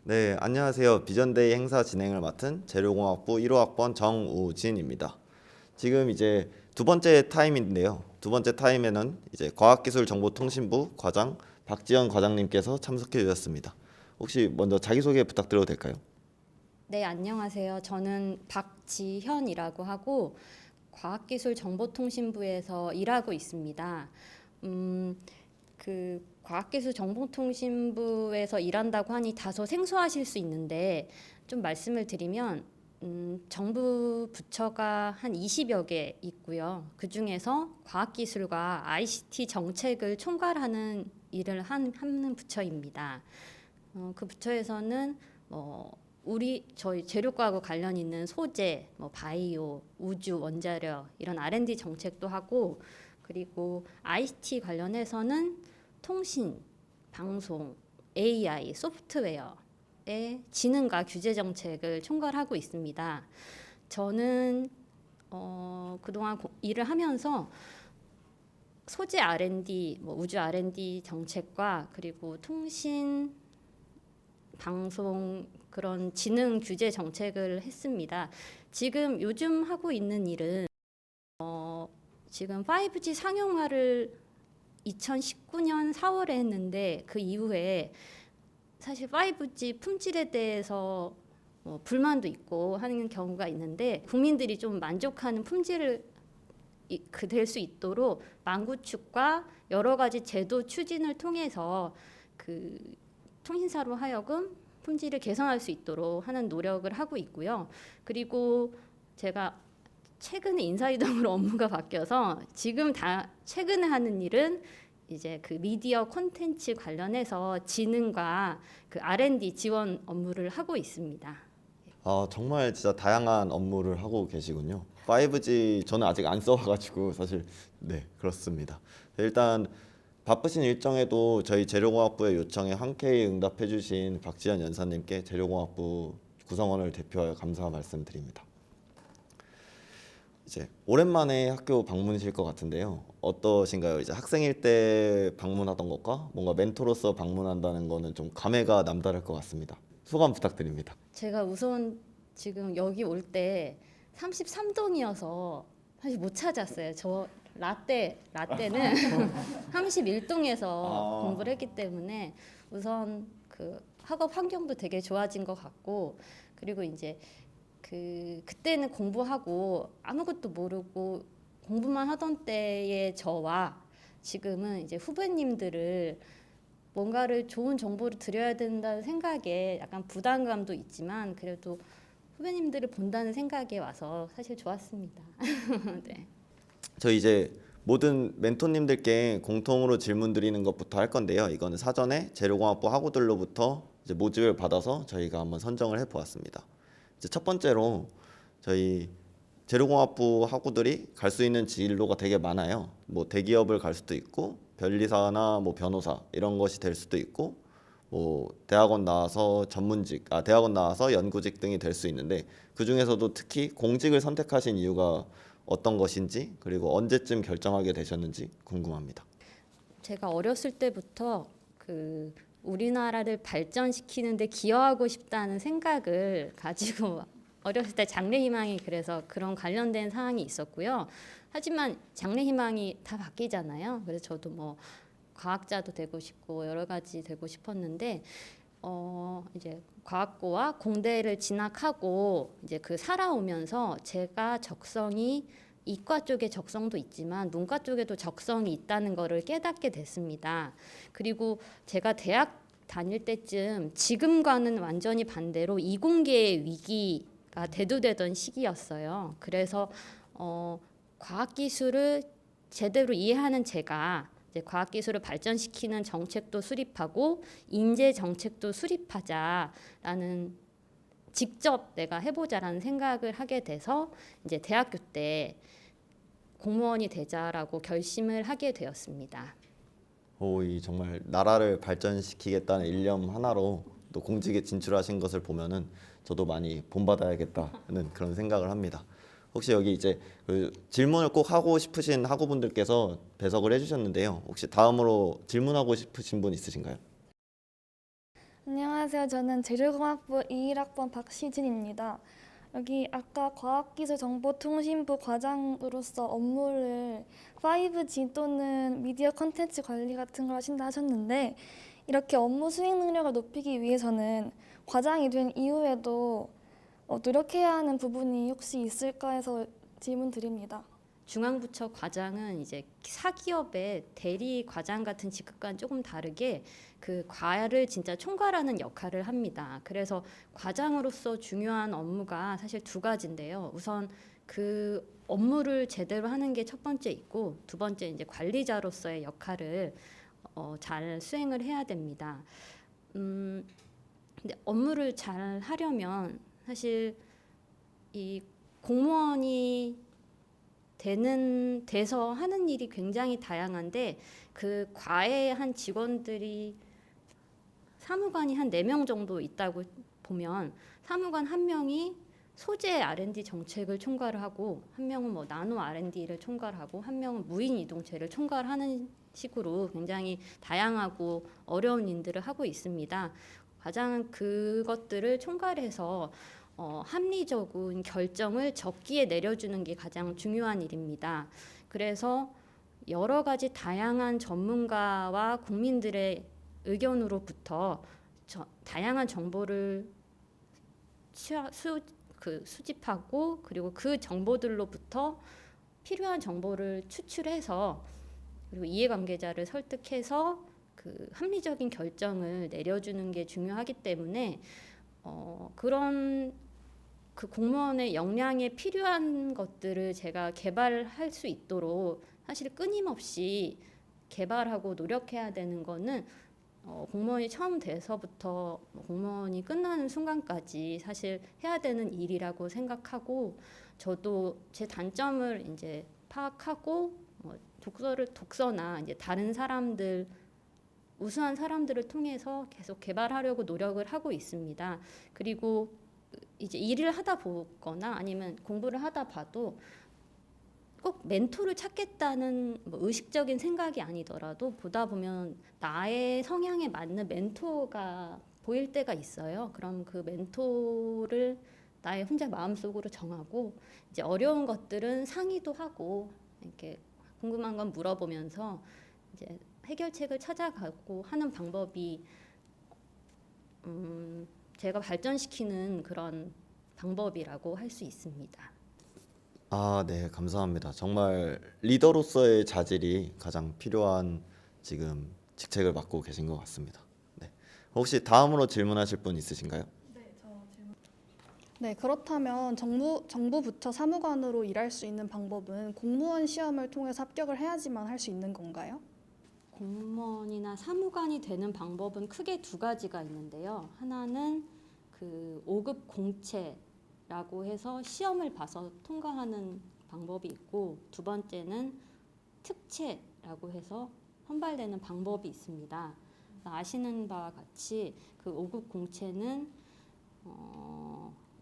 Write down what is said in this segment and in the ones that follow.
네, 안녕하세요. 비전데이 행사 진행을 맡은 재료공학부 1호학번 정우진입니다. 지금 이제 두 번째 타임인데요. 두 번째 타임에는 이제 과학기술정보통신부 과장 박지연 과장님께서 참석해 주셨습니다. 혹시 먼저 자기소개 부탁드려도 될까요? 네, 안녕하세요. 저는 박지현이라고 하고 과학기술정보통신부에서 일하고 있습니다. 그 과학기술정보통신부에서 일한다고 하니 다소 생소하실 수 있는데 좀 말씀을 드리면 정부 부처가 한 20여 개 있고요. 그중에서 과학기술과 ICT 정책을 총괄하는 일을 하는 부처입니다. 그 부처에서는 저희 재료과하고 관련 있는 소재, 바이오, 우주, 원자력 이런 R&D 정책도 하고, 그리고 IT 관련해서는 통신, 방송, AI, 소프트웨어의 지능과 규제 정책을 총괄하고 있습니다. 저는 그동안 일을 하면서 소재 R&D, 우주 R&D 정책과 그리고 통신, 방송 그런 지능 규제 정책을 했습니다. 지금 요즘 하고 있는 일은 지금 5G 상용화를 2019년 4월에 했는데 그 이후에 사실 5G 품질에 대해서 불만도 있고 하는 경우가 있는데 국민들이 좀 만족하는 품질을 될 수 있도록 망구축과 여러 가지 제도 추진을 통해서 그 통신사로 하여금 품질을 개선할 수 있도록 하는 노력을 하고 있고요. 그리고 제가 최근에 인사이동으로 업무가 바뀌어서 지금 최근에 하는 일은 이제 그 미디어 콘텐츠 관련해서 지능과 그 R&D 지원 업무를 하고 있습니다. 정말 진짜 다양한 업무를 하고 계시군요. 5G 저는 아직 안 써봐가지고 사실 네, 그렇습니다. 일단 바쁘신 일정에도 저희 재료공학부의 요청에 흔쾌히 응답해주신 박지현 연사님께 재료공학부 구성원을 대표하여 감사 말씀드립니다. 이제 오랜만에 학교 방문이실 것 같은데요. 어떠신가요? 이제 학생일 때 방문하던 것과 뭔가 멘토로서 방문한다는 거는 좀 감회가 남다를 것 같습니다. 소감 부탁드립니다. 제가 우선 지금 여기 올 때 33동이어서 사실 못 찾았어요. 저 라떼는 31동에서 공부를 했기 때문에 우선 그 학업 환경도 되게 좋아진 것 같고, 그리고 이제 그때는 공부하고 아무것도 모르고 공부만 하던 때의 저와 지금은 이제 후배님들을 뭔가를 좋은 정보를 드려야 된다는 생각에 약간 부담감도 있지만 그래도 후배님들을 본다는 생각에 와서 사실 좋았습니다. 네. 저 이제 모든 멘토님들께 공통으로 질문 드리는 것부터 할 건데요. 이거는 사전에 재료공학부 학우들로부터 이제 모집을 받아서 저희가 한번 선정을 해 보았습니다. 이제 첫 번째로 저희 재료공학부 학우들이 갈 수 있는 진로가 되게 많아요. 뭐 대기업을 갈 수도 있고 변리사나 뭐 변호사 이런 것이 될 수도 있고 뭐 대학원 나와서 대학원 나와서 연구직 등이 될 수 있는데 그 중에서도 특히 공직을 선택하신 이유가 어떤 것인지 그리고 언제쯤 결정하게 되셨는지 궁금합니다. 제가 어렸을 때부터 우리나라를 발전시키는데 기여하고 싶다는 생각을 가지고 어렸을 때 장래희망이 그래서 그런 관련된 사항이 있었고요. 하지만 장래희망이 다 바뀌잖아요. 그래서 저도 과학자도 되고 싶고 여러 가지 되고 싶었는데 이제 과학고와 공대를 진학하고 이제 살아오면서 제가 적성이 이과 쪽에 적성도 있지만 문과 쪽에도 적성이 있다는 거를 깨닫게 됐습니다. 그리고 제가 대학 다닐 때쯤 지금과는 완전히 반대로 이공계의 위기가 대두되던 시기였어요. 그래서 과학기술을 제대로 이해하는 제가 이제 과학기술을 발전시키는 정책도 수립하고 인재 정책도 수립하자라는 직접 내가 해보자라는 생각을 하게 돼서 이제 대학교 때 공무원이 되자라고 결심을 하게 되었습니다. 이 정말 나라를 발전시키겠다는 일념 하나로 또 공직에 진출하신 것을 보면은 저도 많이 본받아야겠다는 그런 생각을 합니다. 혹시 여기 이제 그 질문을 꼭 하고 싶으신 학우분들께서 배석을 해주셨는데요. 혹시 다음으로 질문하고 싶으신 분 있으신가요? 안녕하세요. 저는 재료공학부 21학번 박시진입니다. 여기 아까 과학기술정보통신부 과장으로서 업무를 5G 또는 미디어 콘텐츠 관리 같은 걸 하신다 하셨는데 이렇게 업무 수행 능력을 높이기 위해서는 과장이 된 이후에도 노력해야 하는 부분이 혹시 있을까 해서 질문 드립니다. 중앙부처 과장은 이제 사기업의 대리 과장 같은 직급과는 조금 다르게 그 과를 진짜 총괄하는 역할을 합니다. 그래서 과장으로서 중요한 업무가 사실 두 가지인데요. 우선 그 업무를 제대로 하는 게 첫 번째 있고, 두 번째 이제 관리자로서의 역할을 잘 수행을 해야 됩니다. 근데 업무를 잘 하려면 사실 이 공무원이 돼서 하는 일이 굉장히 다양한데, 그 과에 한 직원들이 사무관이 한 4명 정도 있다고 보면 사무관 한 명이 소재 R&D 정책을 총괄을 하고, 한 명은 뭐 나노 R&D를 총괄하고, 한 명은 무인 이동체를 총괄하는 식으로 굉장히 다양하고 어려운 일들을 하고 있습니다. 과장은 그것들을 총괄해서 합리적인 결정을 적기에 내려주는 게 가장 중요한 일입니다. 그래서 여러 가지 다양한 전문가와 국민들의 의견으로부터 다양한 정보를 수집하고, 그리고 그 정보들로부터 필요한 정보를 추출해서, 그리고 이해관계자를 설득해서 그 합리적인 결정을 내려주는 게 중요하기 때문에 그런 그 공무원의 역량에 필요한 것들을 제가 개발할 수 있도록 사실 끊임없이 개발하고 노력해야 되는 거는 공무원이 처음 돼서부터 공무원이 끝나는 순간까지 사실 해야 되는 일이라고 생각하고, 저도 제 단점을 이제 파악하고 독서나 이제 다른 사람들, 우수한 사람들을 통해서 계속 개발하려고 노력을 하고 있습니다. 그리고 이제 일을 하다 보거나 아니면 공부를 하다 봐도 꼭 멘토를 찾겠다는 의식적인 생각이 아니더라도 보다 보면 나의 성향에 맞는 멘토가 보일 때가 있어요. 그럼 그 멘토를 나의 혼자 마음속으로 정하고, 이제 어려운 것들은 상의도 하고, 이렇게 궁금한 건 물어보면서 이제 해결책을 찾아가고 하는 방법이 제가 발전시키는 그런 방법이라고 할 수 있습니다. 아, 네, 감사합니다. 정말 리더로서의 자질이 가장 필요한 지금 직책을 맡고 계신 것 같습니다. 네. 혹시 다음으로 질문하실 분 있으신가요? 네, 그렇다면 정부 부처 사무관으로 일할 수 있는 방법은 공무원 시험을 통해서 합격을 해야지만 할 수 있는 건가요? 공무원이나 사무관이 되는 방법은 크게 두 가지가 있는데요. 하나는 그 5급 공채라고 해서 시험을 봐서 통과하는 방법이 있고, 두 번째는 특채라고 해서 선발되는 방법이 있습니다. 아시는 바와 같이 그 5급 공채는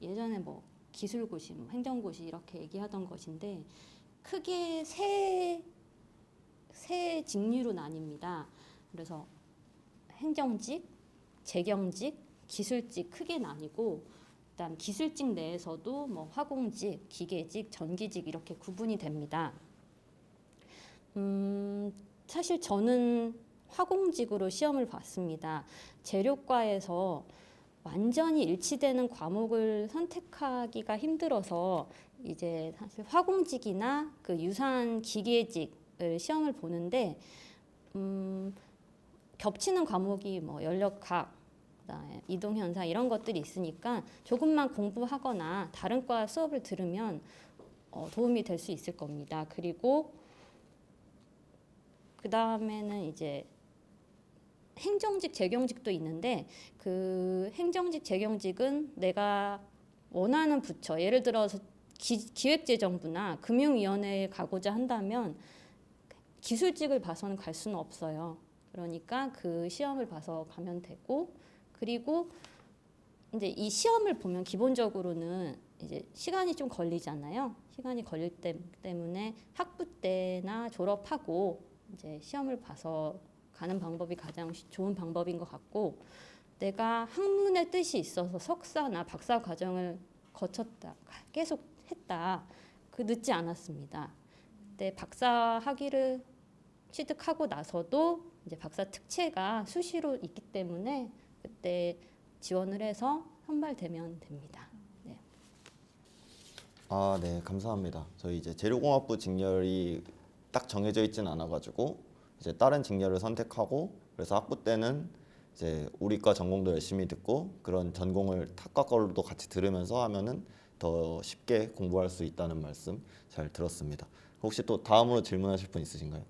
예전에 뭐 기술고시, 행정고시 이렇게 얘기하던 것인데, 크게 세 직류로 나뉩니다. 그래서 행정직, 재경직, 기술직 크게 나뉘고, 그다음 기술직 내에서도 뭐 화공직, 기계직, 전기직 이렇게 구분이 됩니다. 사실 저는 화공직으로 시험을 봤습니다. 재료과에서 완전히 일치되는 과목을 선택하기가 힘들어서 이제 사실 화공직이나 그 유사한 기계직을 시험을 보는데, 겹치는 과목이 뭐 연력학, 그다음에 이동현상 이런 것들이 있으니까 조금만 공부하거나 다른 과 수업을 들으면 도움이 될 수 있을 겁니다. 그리고 그 다음에는 이제 행정직, 재경직도 있는데, 그 행정직, 재경직은 내가 원하는 부처, 예를 들어서 기획재정부나 금융위원회에 가고자 한다면 기술직을 봐서는 갈 수는 없어요. 그러니까 그 시험을 봐서 가면 되고, 그리고 이제 이 시험을 보면 기본적으로는 이제 시간이 좀 걸리잖아요. 시간이 걸릴 때문에 학부 때나 졸업하고 이제 시험을 봐서 가는 방법이 가장 좋은 방법인 것 같고, 내가 학문의 뜻이 있어서 석사나 박사 과정을 거쳤다, 계속 했다. 늦지 않았습니다. 그때 박사 학위를 취득하고 나서도 이제 박사 특채가 수시로 있기 때문에 그때 지원을 해서 선발되면 됩니다. 네. 아, 네, 감사합니다. 저희 이제 재료공학부 직렬이 딱 정해져 있진 않아가지고 이제 다른 직렬을 선택하고, 그래서 학부 때는 이제 우리과 전공도 열심히 듣고 그런 전공을 타과 걸로도 같이 들으면서 하면은 더 쉽게 공부할 수 있다는 말씀 잘 들었습니다. 혹시 또 다음으로 질문하실 분 있으신가요?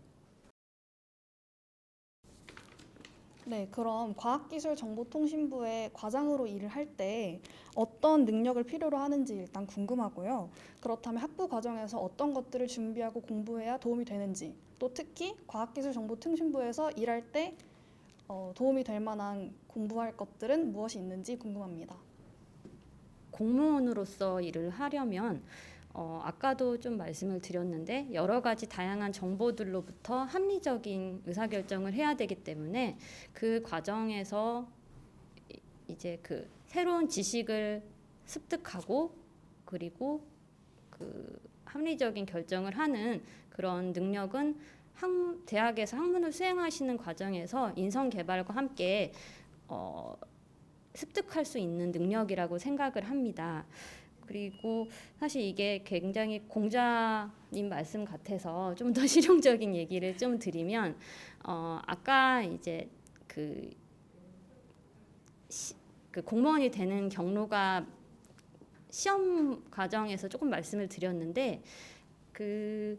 네, 그럼 과학기술정보통신부의 과장으로 일을 할 때 어떤 능력을 필요로 하는지 일단 궁금하고요. 그렇다면 학부 과정에서 어떤 것들을 준비하고 공부해야 도움이 되는지, 또 특히 과학기술정보통신부에서 일할 때 도움이 될 만한 공부할 것들은 무엇이 있는지 궁금합니다. 공무원으로서 일을 하려면 아까도 좀 말씀을 드렸는데 여러 가지 다양한 정보들로부터 합리적인 의사결정을 해야 되기 때문에 그 과정에서 이제 그 새로운 지식을 습득하고 그리고 그 합리적인 결정을 하는 그런 능력은 대학에서 학문을 수행하시는 과정에서 인성개발과 함께 습득할 수 있는 능력이라고 생각을 합니다. 그리고 사실 이게 굉장히 공자님 말씀 같아서 좀 더 실용적인 얘기를 좀 드리면 아까 이제 그 공무원이 되는 경로가 시험 과정에서 조금 말씀을 드렸는데 그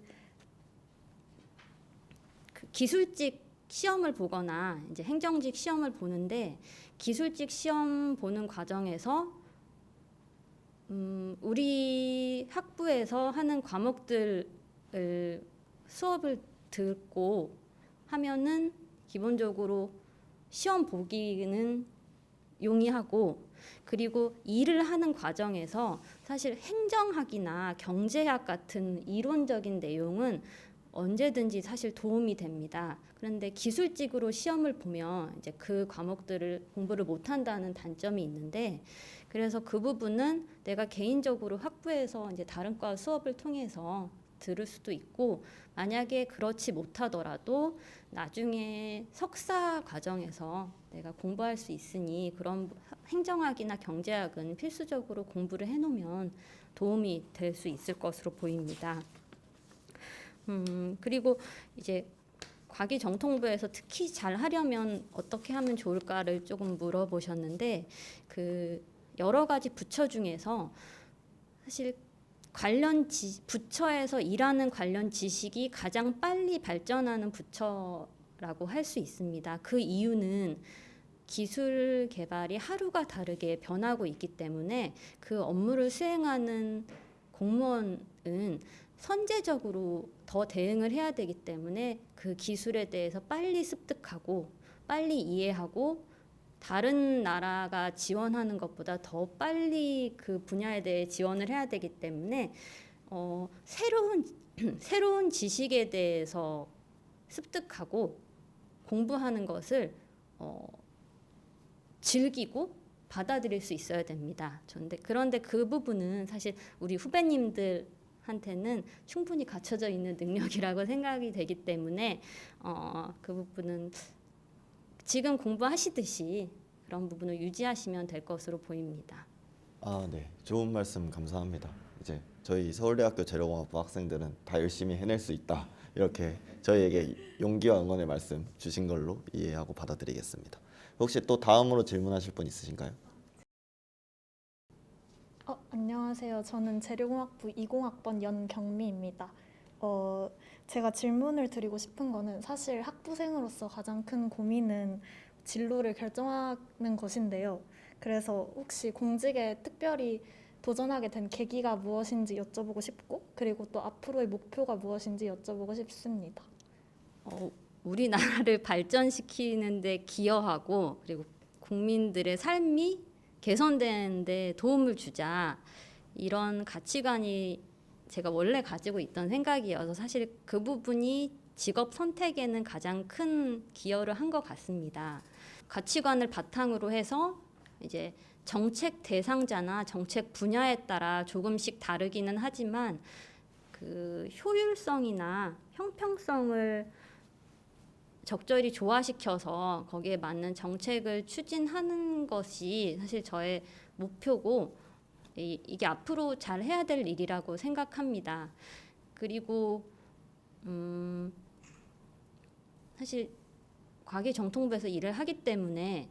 기술직 시험을 보거나 이제 행정직 시험을 보는데 기술직 시험 보는 과정에서 우리 학부에서 하는 과목들을 수업을 듣고 하면은 기본적으로 시험 보기는 용이하고, 그리고 일을 하는 과정에서 사실 행정학이나 경제학 같은 이론적인 내용은 언제든지 사실 도움이 됩니다. 그런데 기술직으로 시험을 보면 이제 그 과목들을 공부를 못한다는 단점이 있는데, 그래서 그 부분은 내가 개인적으로 학부에서 이제 다른 과 수업을 통해서 들을 수도 있고, 만약에 그렇지 못하더라도 나중에 석사 과정에서 내가 공부할 수 있으니 그런 행정학이나 경제학은 필수적으로 공부를 해놓으면 도움이 될 수 있을 것으로 보입니다. 그리고 이제 과기정통부에서 특히 잘 하려면 어떻게 하면 좋을까를 조금 물어보셨는데, 그 여러 가지 부처 중에서 사실 부처에서 일하는 관련 지식이 가장 빨리 발전하는 부처라고 할 수 있습니다. 그 이유는 기술 개발이 하루가 다르게 변하고 있기 때문에 그 업무를 수행하는 공무원은 선제적으로 더 대응을 해야 되기 때문에 그 기술에 대해서 빨리 습득하고 빨리 이해하고 다른 나라가 지원하는 것보다 더 빨리 그 분야에 대해 지원을 해야 되기 때문에 새로운 지식에 대해서 습득하고 공부하는 것을 즐기고 받아들일 수 있어야 됩니다. 그런데 그 부분은 사실 우리 후배님들한테는 충분히 갖춰져 있는 능력이라고 생각이 되기 때문에 그 부분은 지금 공부하시듯이 그런 부분을 유지하시면 될 것으로 보입니다. 아, 네. 좋은 말씀 감사합니다. 이제 저희 서울대학교 재료공학부 학생들은 다 열심히 해낼 수 있다. 이렇게 저희에게 용기와 응원의 말씀 주신 걸로 이해하고 받아들이겠습니다. 혹시 또 다음으로 질문하실 분 있으신가요? 안녕하세요. 저는 재료공학부 20학번 연경미입니다. 제가 질문을 드리고 싶은 거는 사실 학부생으로서 가장 큰 고민은 진로를 결정하는 것인데요. 그래서 혹시 공직에 특별히 도전하게 된 계기가 무엇인지 여쭤보고 싶고, 그리고 또 앞으로의 목표가 무엇인지 여쭤보고 싶습니다. 우리나라를 발전시키는 데 기여하고 그리고 국민들의 삶이 개선되는 데 도움을 주자, 이런 가치관이 제가 원래 가지고 있던 생각이어서 사실 그 부분이 직업 선택에는 가장 큰 기여를 한 것 같습니다. 가치관을 바탕으로 해서 이제 정책 대상자나 정책 분야에 따라 조금씩 다르기는 하지만 그 효율성이나 형평성을 적절히 조화시켜서 거기에 맞는 정책을 추진하는 것이 사실 저의 목표고 이게 앞으로 잘 해야 될 일이라고 생각합니다. 그리고 사실 과기정통부에서 일을 하기 때문에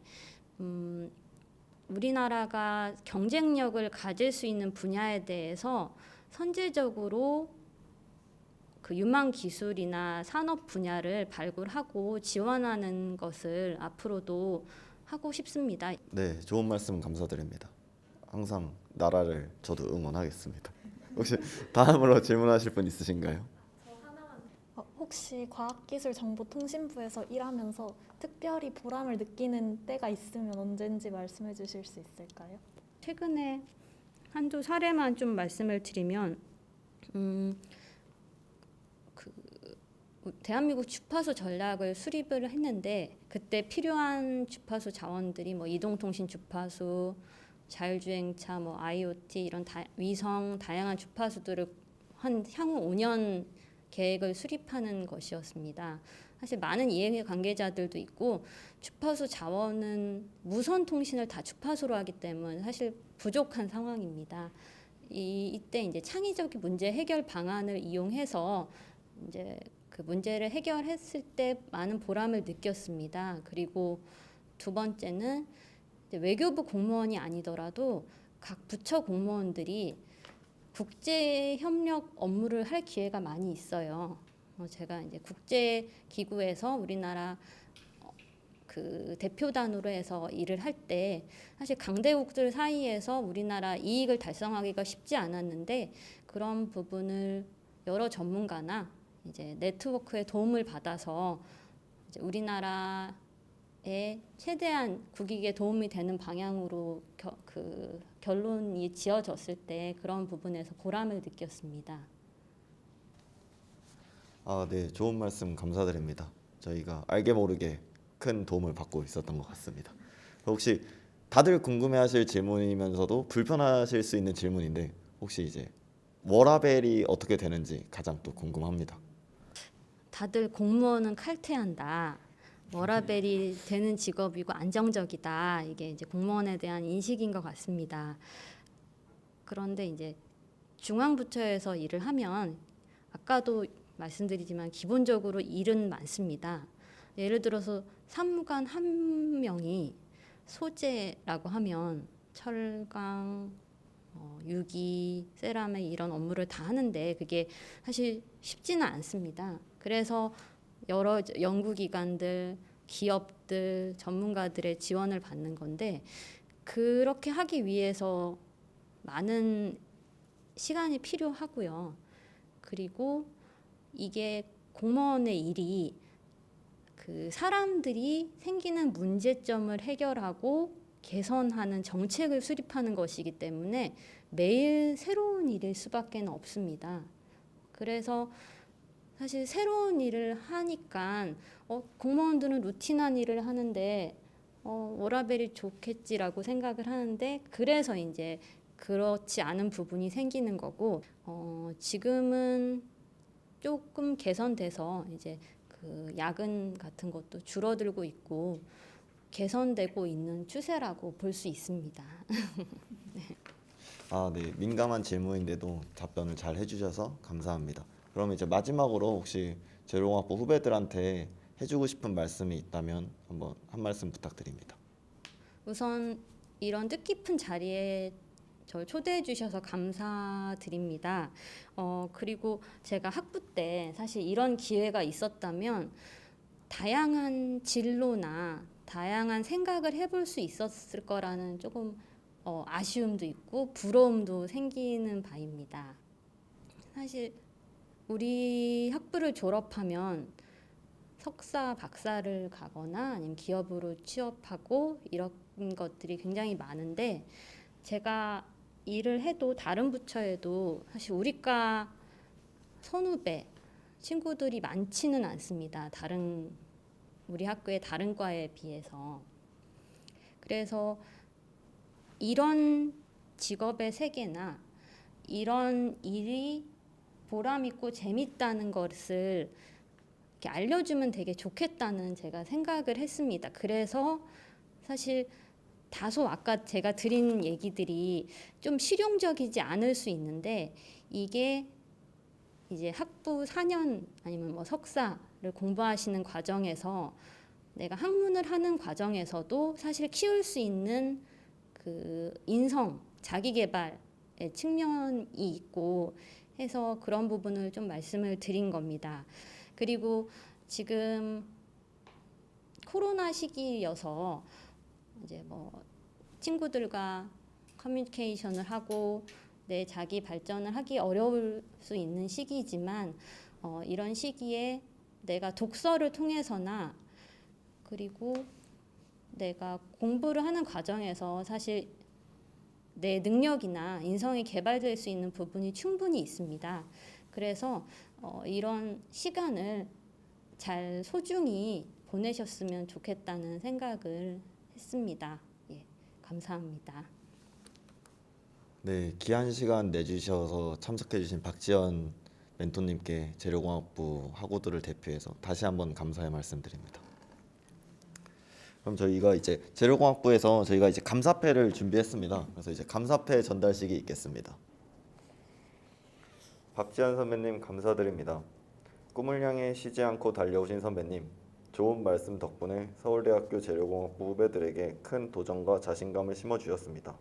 우리나라가 경쟁력을 가질 수 있는 분야에 대해서 선제적으로 그 유망 기술이나 산업 분야를 발굴하고 지원하는 것을 앞으로도 하고 싶습니다. 네, 좋은 말씀 감사드립니다. 항상 나라를 저도 응원하겠습니다. 혹시 다음으로 질문하실 분 있으신가요? 혹시 과학기술정보통신부에서 일하면서 특별히 보람을 느끼는 때가 있으면 언제인지 말씀해 주실 수 있을까요? 최근에 한두 사례만 좀 말씀을 드리면 대한민국 주파수 전략을 수립을 했는데 그때 필요한 주파수 자원들이 뭐 이동통신 주파수, 자율주행차, 뭐 IoT 이런 위성 다양한 주파수들을 향후 5년 계획을 수립하는 것이었습니다. 사실 많은 이해관계자들도 있고 주파수 자원은 무선 통신을 다 주파수로 하기 때문에 사실 부족한 상황입니다. 이때 이제 창의적인 문제 해결 방안을 이용해서 이제 그 문제를 해결했을 때 많은 보람을 느꼈습니다. 그리고 두 번째는 이제 외교부 공무원이 아니더라도 각 부처 공무원들이 국제 협력 업무를 할 기회가 많이 있어요. 제가 이제 국제 기구에서 우리나라 그 대표단으로 해서 일을 할 때 사실 강대국들 사이에서 우리나라 이익을 달성하기가 쉽지 않았는데 그런 부분을 여러 전문가나 이제 네트워크의 도움을 받아서 이제 우리나라에 최대한 국익에 도움이 되는 방향으로 그 결론이 지어졌을 때 그런 부분에서 보람을 느꼈습니다. 네, 좋은 말씀 감사드립니다. 저희가 알게 모르게 큰 도움을 받고 있었던 것 같습니다. 혹시 다들 궁금해하실 질문이면서도 불편하실 수 있는 질문인데 혹시 이제 워라벨이 어떻게 되는지 가장 또 궁금합니다. 다들 공무원은 칼퇴한다. 워라벨이 되는 직업이고 안정적이다. 이게 이제 공무원에 대한 인식인 것 같습니다. 그런데 이제 중앙부처에서 일을 하면 아까도 말씀드리지만 기본적으로 일은 많습니다. 예를 들어서 산무관 한 명이 소재라고 하면 철강, 유기, 세라믹 이런 업무를 다 하는데 그게 사실 쉽지는 않습니다. 그래서 여러 연구기관들, 기업들, 전문가들의 지원을 받는 건데 그렇게 하기 위해서 많은 시간이 필요하고요. 그리고 이게 공무원의 일이 그 사람들이 생기는 문제점을 해결하고 개선하는 정책을 수립하는 것이기 때문에 매일 새로운 일일 수밖에 없습니다. 그래서 사실 새로운 일을 하니까 공무원들은 루틴한 일을 하는데 워라밸이 좋겠지라고 생각을 하는데 그래서 이제 그렇지 않은 부분이 생기는 거고 지금은 조금 개선돼서 이제 그 야근 같은 것도 줄어들고 있고 개선되고 있는 추세라고 볼 수 있습니다. 네, 민감한 질문인데도 답변을 잘 해주셔서 감사합니다. 그럼 이제 마지막으로 혹시 재료공학부 후배들한테 해주고 싶은 말씀이 있다면 한번 한 말씀 부탁드립니다. 우선 이런 뜻깊은 자리에 저 초대해 주셔서 감사드립니다. 그리고 제가 학부 때 사실 이런 기회가 있었다면 다양한 진로나 다양한 생각을 해볼 수 있었을 거라는 조금 아쉬움도 있고 부러움도 생기는 바입니다. 사실 우리 학부를 졸업하면 석사, 박사를 가거나 아니면 기업으로 취업하고 이런 것들이 굉장히 많은데 제가 일을 해도 다른 부처에도 사실 우리과 선후배 친구들이 많지는 않습니다. 우리 학교의 다른 과에 비해서. 그래서 이런 직업의 세계나 이런 일이 보람 있고 재밌다는 것을 이렇게 알려주면 되게 좋겠다는 제가 생각을 했습니다. 그래서 사실 다소 아까 제가 드린 얘기들이 좀 실용적이지 않을 수 있는데 이게 이제 학부 4년 아니면 뭐 석사를 공부하시는 과정에서 내가 학문을 하는 과정에서도 사실 키울 수 있는 그 인성, 자기 개발의 측면이 있고 해서 그런 부분을 좀 말씀을 드린 겁니다. 그리고 지금 코로나 시기여서 이제 뭐 친구들과 커뮤니케이션을 하고 내 자기 발전을 하기 어려울 수 있는 시기지만 이런 시기에 내가 독서를 통해서나 그리고 내가 공부를 하는 과정에서 사실 내 능력이나 인성이 개발될 수 있는 부분이 충분히 있습니다. 그래서 이런 시간을 잘 소중히 보내셨으면 좋겠다는 생각을 했습니다. 예, 감사합니다. 네, 귀한 시간 내주셔서 참석해주신 박지연 멘토님께 재료공학부 학우들을 대표해서 다시 한번 감사의 말씀드립니다. 그럼 저희가 이제 재료공학부에서 저희가 이제 감사패를 준비했습니다. 그래서 이제 감사패 전달식이 있겠습니다. 박지연 선배님 감사드립니다. 꿈을 향해 쉬지 않고 달려오신 선배님, 좋은 말씀 덕분에 서울대학교 재료공학부 후배들에게 큰 도전과 자신감을 심어주셨습니다.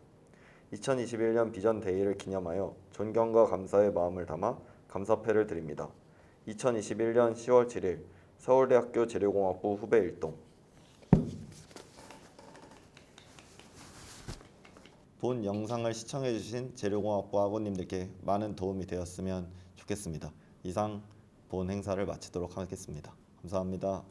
2021년 비전 데이를 기념하여 존경과 감사의 마음을 담아 감사패를 드립니다. 2021년 10월 7일 서울대학교 재료공학부 후배 일동. 본 영상을 시청해주신 재료공학부 학우님들께 많은 도움이 되었으면 좋겠습니다. 이상 본 행사를 마치도록 하겠습니다. 감사합니다.